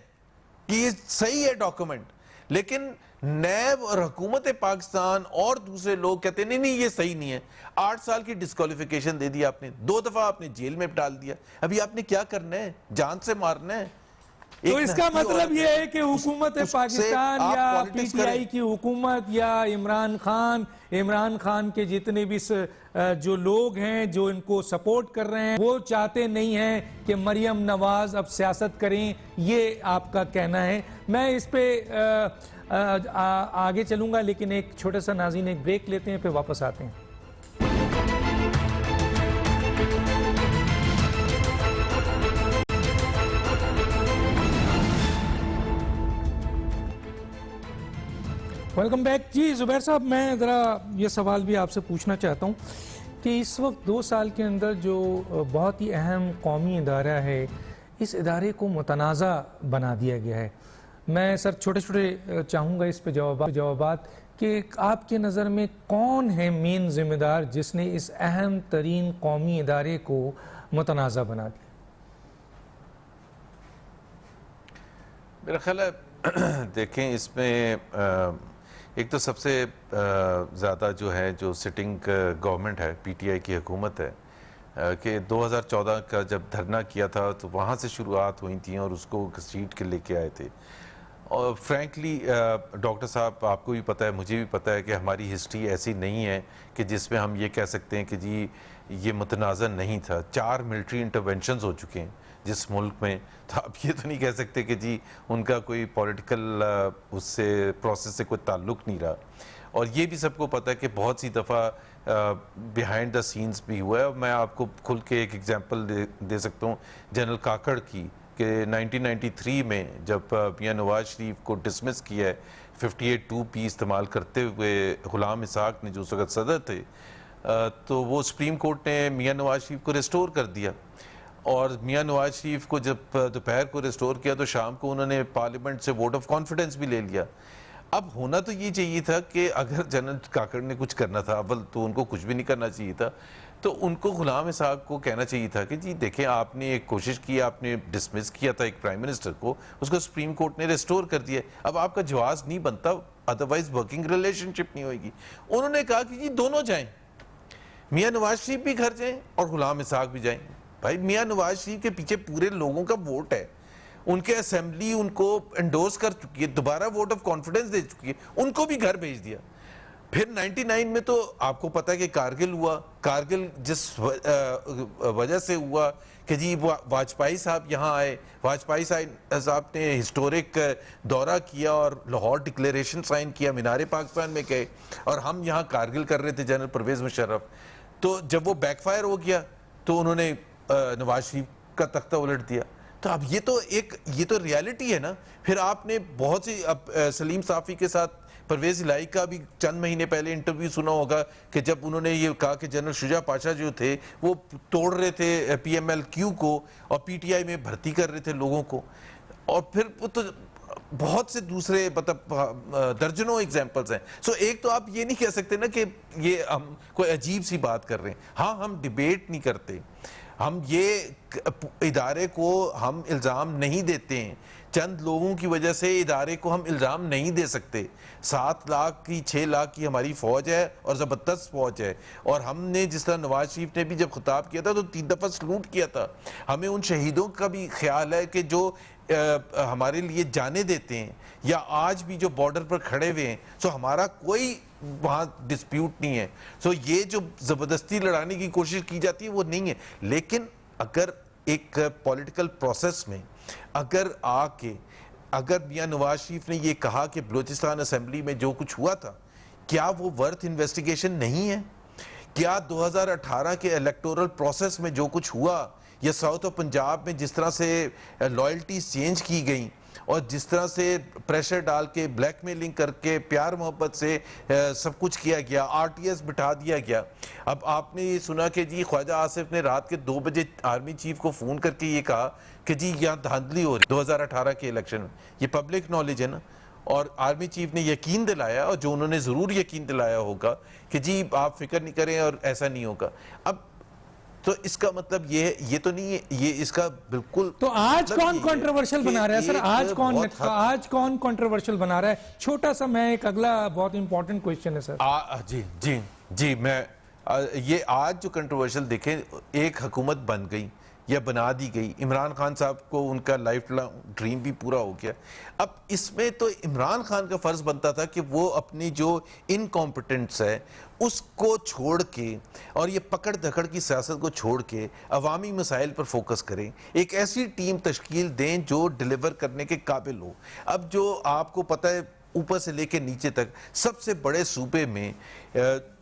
کہ یہ صحیح ہے ڈاکومنٹ. لیکن نیب اور حکومت پاکستان اور دوسرے لوگ کہتے ہیں نہیں نہیں یہ صحیح نہیں ہے. 8 سال کی ڈسکوالیفیکیشن دے دی آپ نے، 2 دفعہ آپ نے جیل میں ڈال دیا. ابھی آپ نے کیا کرنا ہے؟ جان سے مارنا ہے. تو اس کا مطلب یہ ہے کہ حکومت پاکستان یا پی ٹی آئی کی حکومت یا عمران خان کے جتنے بھی جو لوگ ہیں جو ان کو سپورٹ کر رہے ہیں وہ چاہتے نہیں ہیں کہ مریم نواز اب سیاست کریں، یہ آپ کا کہنا ہے. میں اس پہ آگے چلوں گا لیکن ایک چھوٹا سا ناظرین ایک بریک لیتے ہیں پھر واپس آتے ہیں. Welcome back. جی زبیر صاحب، میں ذرا یہ سوال بھی آپ سے پوچھنا چاہتا ہوں کہ اس وقت 2 سال کے اندر جو بہت ہی اہم قومی ادارہ ہے، اس ادارے کو متنازع بنا دیا گیا ہے. میں سر چھوٹے چاہوں گا اس پہ جوابات کہ آپ کے نظر میں کون ہے مین ذمہ دار جس نے اس اہم ترین قومی ادارے کو متنازع بنا دیا؟ میرا خیال ہے دیکھیں اس میں ایک تو سب سے زیادہ جو ہے جو سٹنگ گورنمنٹ ہے، پی ٹی آئی کی حکومت ہے، کہ 2014 کا جب دھرنا کیا تھا تو وہاں سے شروعات ہوئی تھیں اور اس کو گھسیٹ کے لے کے آئے تھے. اور فرینکلی ڈاکٹر صاحب آپ کو بھی پتہ ہے، مجھے بھی پتہ ہے کہ ہماری ہسٹری ایسی نہیں ہے کہ جس میں ہم یہ کہہ سکتے ہیں کہ جی یہ متنازع نہیں تھا. 4 ملٹری انٹرونشنز ہو چکے ہیں جس ملک میں، تو آپ یہ تو نہیں کہہ سکتے کہ جی ان کا کوئی پولیٹیکل اس سے پروسیس سے کوئی تعلق نہیں رہا. اور یہ بھی سب کو پتہ ہے کہ بہت سی دفعہ بیہائنڈ دا سینز بھی ہوا ہے. اور میں آپ کو کھل کے ایک ایگزامپل دے سکتا ہوں جنرل کاکڑ کی، کہ 1993 میں جب میاں نواز شریف کو ڈسمس کیا ہے 58(2) استعمال کرتے ہوئے غلام اسحاق نے جو اس وقت صدر تھے، تو وہ سپریم کورٹ نے میاں نواز شریف کو ریسٹور کر دیا. اور میاں نواز شریف کو جب دوپہر کو ریسٹور کیا تو شام کو انہوں نے پارلیمنٹ سے ووٹ آف کانفیڈنس بھی لے لیا. اب ہونا تو یہ چاہیے تھا کہ اگر جنرل کاکڑ نے کچھ کرنا تھا، اول تو ان کو کچھ بھی نہیں کرنا چاہیے تھا، تو ان کو غلام اسحاق کو کہنا چاہیے تھا کہ جی دیکھیں آپ نے ایک کوشش کی، آپ نے ڈسمس کیا تھا ایک پرائم منسٹر کو، اس کو سپریم کورٹ نے ریسٹور کر دیا. اب آپ کا جواز نہیں بنتا، ادروائز ورکنگ ریلیشن شپ نہیں ہوئے گی. انہوں نے کہا کہ جی دونوں جائیں، میاں نواز شریف بھی گھر جائیں اور غلام اسحاق بھی جائیں. بھائی میاں نواز شریف کے پیچھے پورے لوگوں کا ووٹ ہے، ان کے اسمبلی ان کو انڈورس کر چکی ہے، دوبارہ ووٹ آف کانفیڈنس دے چکی ہے، ان کو بھی گھر بھیج دیا. پھر 99 میں تو آپ کو پتا ہے کہ کارگل ہوا. کارگل جس وجہ سے ہوا کہ جی واجپئی صاحب یہاں آئے، واجپئی صاحب نے ہسٹورک دورہ کیا اور لاہور ڈکلیریشن سائن کیا، مینار پاکستان میں گئے، اور ہم یہاں کارگل کر رہے تھے جنرل پرویز مشرف. تو جب وہ بیک فائر ہو گیا تو انہوں نے نواز شریف کا تختہ الٹ دیا. تو اب یہ تو ریالٹی ہے نا. پھر آپ نے بہت سی سلیم صافی کے ساتھ پرویز الہی کا بھی چند مہینے پہلے انٹرویو سنا ہوگا کہ جب انہوں نے یہ کہا کہ جنرل شجاع پاشا جو تھے وہ توڑ رہے تھے پی ایم ایل کیو کو اور پی ٹی آئی میں بھرتی کر رہے تھے لوگوں کو. اور پھر وہ تو بہت سے دوسرے مطلب درجنوں ایگزامپلز ہیں. سو ایک تو آپ یہ نہیں کہہ سکتے نا کہ یہ ہم کوئی عجیب سی بات کر رہے ہیں. ہاں ہم ڈیبیٹ نہیں کرتے, ہم یہ ادارے کو ہم الزام نہیں دیتے ہیں, چند لوگوں کی وجہ سے ادارے کو ہم الزام نہیں دے سکتے. 7 لاکھ کی 6 لاکھ کی ہماری فوج ہے اور زبردست فوج ہے, اور ہم نے جس طرح نواز شریف نے بھی جب خطاب کیا تھا تو 3 دفعہ سلوٹ کیا تھا. ہمیں ان شہیدوں کا بھی خیال ہے کہ جو ہمارے لیے جانے دیتے ہیں یا آج بھی جو بارڈر پر کھڑے ہوئے ہیں. سو ہمارا کوئی وہاں ڈسپیوٹ نہیں ہے. سو یہ جو زبردستی لڑانے کی کوشش کی جاتی ہے وہ نہیں ہے. لیکن اگر ایک پولیٹیکل پروسیس میں اگر میاں نواز شریف نے یہ کہا کہ بلوچستان اسمبلی میں جو کچھ ہوا تھا کیا وہ ورتھ انویسٹیگیشن نہیں ہے؟ کیا 2018 کے الیکٹورل پروسیس میں جو کچھ ہوا یا ساؤتھ اور پنجاب میں جس طرح سے لائلٹیز چینج کی گئیں اور جس طرح سے پریشر ڈال کے بلیک میلنگ کر کے پیار محبت سے سب کچھ کیا گیا, آر ٹی ایس بٹھا دیا گیا. اب آپ نے یہ سنا کہ جی خواجہ آصف نے رات کے 2 بجے آرمی چیف کو فون کر کے یہ کہا کہ جی یہاں دھاندلی ہو رہی 2018 کے الیکشن میں. یہ پبلک نالج ہے نا. اور آرمی چیف نے یقین دلایا, اور جو انہوں نے ضرور یقین دلایا ہوگا کہ جی آپ فکر نہیں کریں اور ایسا نہیں ہوگا. اب تو اس کا مطلب یہ تو نہیں ہے, یہ اس کا بالکل. تو آج کون کنٹروورشل بنا رہا ہے سر؟ آج کون کنٹروورشل بنا رہا ہے؟ چھوٹا سا میں ایک اگلا بہت امپورٹنٹ کوئسچن ہے سر. جی میں یہ آج جو کنٹروورشل دیکھیں, ایک حکومت بن گئی یا بنا دی گئی. عمران خان صاحب کو ان کا لائف لانگ ڈریم بھی پورا ہو گیا. اب اس میں تو عمران خان کا فرض بنتا تھا کہ وہ اپنی جو انکمپٹنس ہے اس کو چھوڑ کے اور یہ پکڑ دھکڑ کی سیاست کو چھوڑ کے عوامی مسائل پر فوکس کریں, ایک ایسی ٹیم تشکیل دیں جو ڈیلیور کرنے کے قابل ہو. اب جو آپ کو پتہ ہے اوپر سے لے کے نیچے تک سب سے بڑے صوبے میں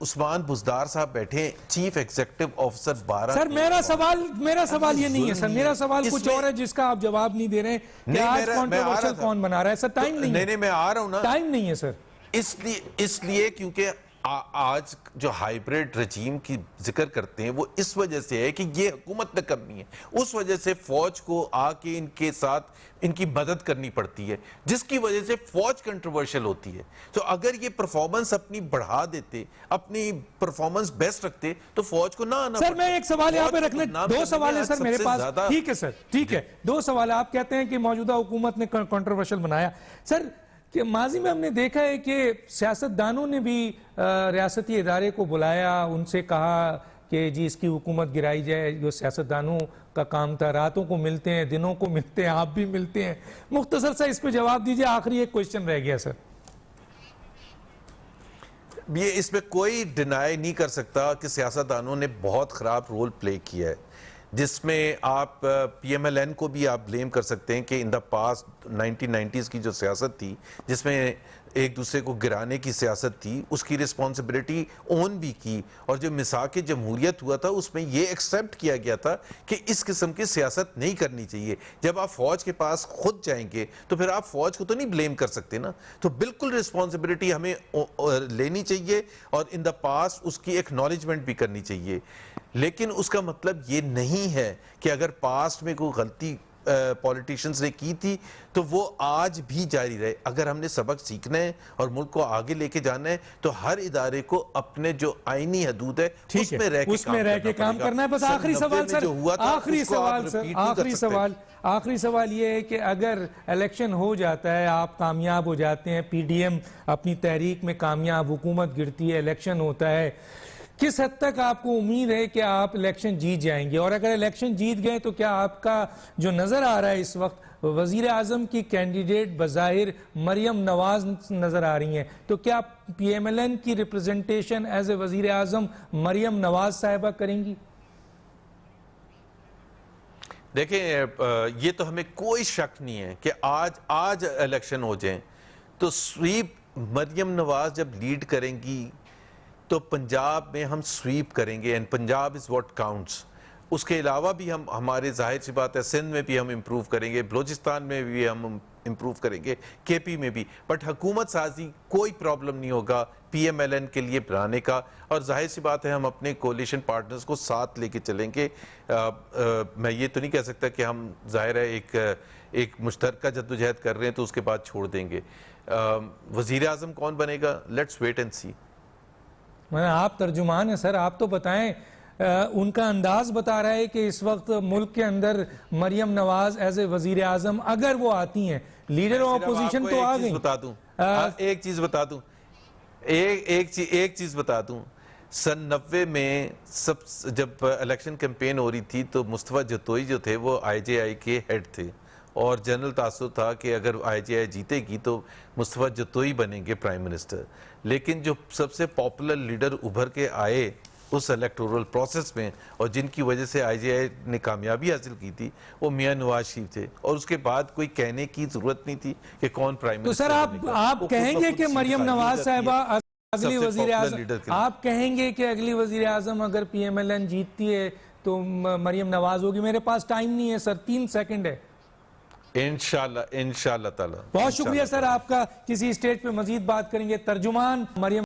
عثمان بزدار صاحب بیٹھے, چیف ایگزیکٹو آفیسر 12. سر میرا سوال یہ نہیں ہے سر, میرا سوال کچھ اور ہے جس کا آپ جواب نہیں دے رہے ہیں کہ آج کنٹروورشل کون بنا رہا ہے. سر ٹائم نہیں ہے. نہیں میں آ رہا ہوں نا. ٹائم نہیں ہے سر. اس لیے کیونکہ آج جو ہائیبریڈ رجیم کی ذکر کرتے ہیں وہ اس وجہ سے ہے کہ یہ حکومت نے کرنی ہے, اس وجہ سے فوج کو آ کے ان کے ساتھ ان کی مدد کرنی پڑتی ہے, جس کی وجہ سے فوج کنٹروورشل ہوتی ہے. تو اگر یہ پرفارمنس اپنی بڑھا دیتے, اپنی پرفارمنس بیسٹ رکھتے تو فوج کو نہ آنا. سر میں ایک سوال یہاں پہ رکھنے, 2 سوال ہیں سر میرے پاس. ٹھیک ہے سر, ٹھیک ہے, 2 سوال. آپ کہتے ہیں کہ موجودہ حکومت نے کنٹروورشل بنایا. سر کہ ماضی میں ہم نے دیکھا ہے کہ سیاستدانوں نے بھی ریاستی ادارے کو بلایا, ان سے کہا کہ جی اس کی حکومت گرائی جائے. جو سیاستدانوں کا کام تھا, راتوں کو ملتے ہیں, دنوں کو ملتے ہیں, آپ بھی ملتے ہیں. مختصر سا اس پہ جواب دیجئے, آخری ایک کوئسچن رہ گیا سر. یہ اس میں کوئی ڈینائی نہیں کر سکتا کہ سیاستدانوں نے بہت خراب رول پلے کیا ہے, جس میں آپ پی ایم ایل این کو بھی آپ بلیم کر سکتے ہیں کہ ان دا پاسٹ 1990s کی جو سیاست تھی جس میں ایک دوسرے کو گرانے کی سیاست تھی, اس کی رسپانسبلٹی اون بھی کی. اور جو مساق جمہوریت ہوا تھا اس میں یہ ایکسیپٹ کیا گیا تھا کہ اس قسم کی سیاست نہیں کرنی چاہیے. جب آپ فوج کے پاس خود جائیں گے تو پھر آپ فوج کو تو نہیں بلیم کر سکتے نا. تو بالکل رسپانسبلٹی ہمیں لینی چاہیے اور ان دا پاسٹ اس کی ایکنالجمنٹ بھی کرنی چاہیے. لیکن اس کا مطلب یہ نہیں ہے کہ اگر پاسٹ میں کوئی غلطی پولیٹیشنز نے کی تھی تو وہ آج بھی جاری رہے. اگر ہم نے سبق سیکھنا ہے اور ملک کو آگے لے کے جانا ہے تو ہر ادارے کو اپنے جو آئینی حدود ہے اس میں رہ کے کام کرنا ہے. بس آخری سوال سر, آخری سوال یہ ہے کہ اگر الیکشن ہو جاتا ہے, آپ کامیاب ہو جاتے ہیں, پی ڈی ایم اپنی تحریک میں کامیاب, حکومت گرتی ہے, الیکشن ہوتا ہے, کس حد تک آپ کو امید ہے کہ آپ الیکشن جیت جائیں گے؟ اور اگر الیکشن جیت گئے تو کیا آپ کا جو نظر آ رہا ہے اس وقت وزیر اعظم کی کینڈیڈیٹ بظاہر مریم نواز نظر آ رہی ہیں, تو کیا پی ایم ایل این کی ریپرزنٹیشن ایز اے وزیر اعظم مریم نواز صاحبہ کریں گی؟ دیکھیں یہ تو ہمیں کوئی شک نہیں ہے کہ آج الیکشن ہو جائیں تو سویپ مریم نواز جب لیڈ کریں گی تو پنجاب میں ہم سویپ کریں گے, and Punjab is what counts. اس کے علاوہ بھی ہم ہمارے ظاہر سی بات ہے سندھ میں بھی ہم امپروو کریں گے, بلوچستان میں بھی ہم امپروو کریں گے, کے پی میں بھی, بٹ حکومت سازی کوئی پرابلم نہیں ہوگا پی ایم ایل این کے لیے بنانے کا, اور ظاہر سی بات ہے ہم اپنے کولیشن پارٹنرز کو ساتھ لے کے چلیں گے. میں یہ تو نہیں کہہ سکتا کہ ہم ظاہر ہے ایک مشترکہ جدوجہد کر رہے ہیں تو اس کے بعد چھوڑ دیں گے. وزیر اعظم کون بنے گا, لیٹس ویٹ اینڈ سی. آپ ترجمان ہیں سر, آپ تو بتائیں. ان کا انداز بتا رہا ہے کہ اس وقت ملک کے اندر مریم نواز ایز اے وزیر اعظم اگر وہ آتی ہیں, لیڈر آف اپوزیشن تو آ گئی. ایک چیز بتا دوں, سن 90 میں جب الیکشن کیمپین ہو رہی تھی تو مصطفیٰ جتوئی جو تھے وہ آئی جے آئی کے ہیڈ تھے, اور جنرل تاثر تھا کہ اگر آئی جے آئی جیتے گی تو مصطفیٰ جتوئی بنیں گے پرائم منسٹر. لیکن جو سب سے پاپولر لیڈر ابھر کے آئے اس الیکٹورل پروسیس میں, اور جن کی وجہ سے آئی جے آئی نے کامیابی حاصل کی تھی, وہ میاں نواز شریف تھے, اور اس کے بعد کوئی کہنے کی ضرورت نہیں تھی کہ کون پرائم منسٹر. تو سر آپ کہیں گے کہ مریم نواز صاحبہ اگلی وزیر اعظم, آپ کہیں گے کہ اگلی وزیر اعظم اگر پی ایم ایل این جیتتی ہے تو مریم نواز ہوگی؟ میرے پاس ٹائم نہیں ہے سر, 3 سیکنڈ ہے. انشاءاللہ تعالی. بہت شکریہ سر آپ کا. کسی اسٹیج پہ مزید بات کریں گے. ترجمان مریم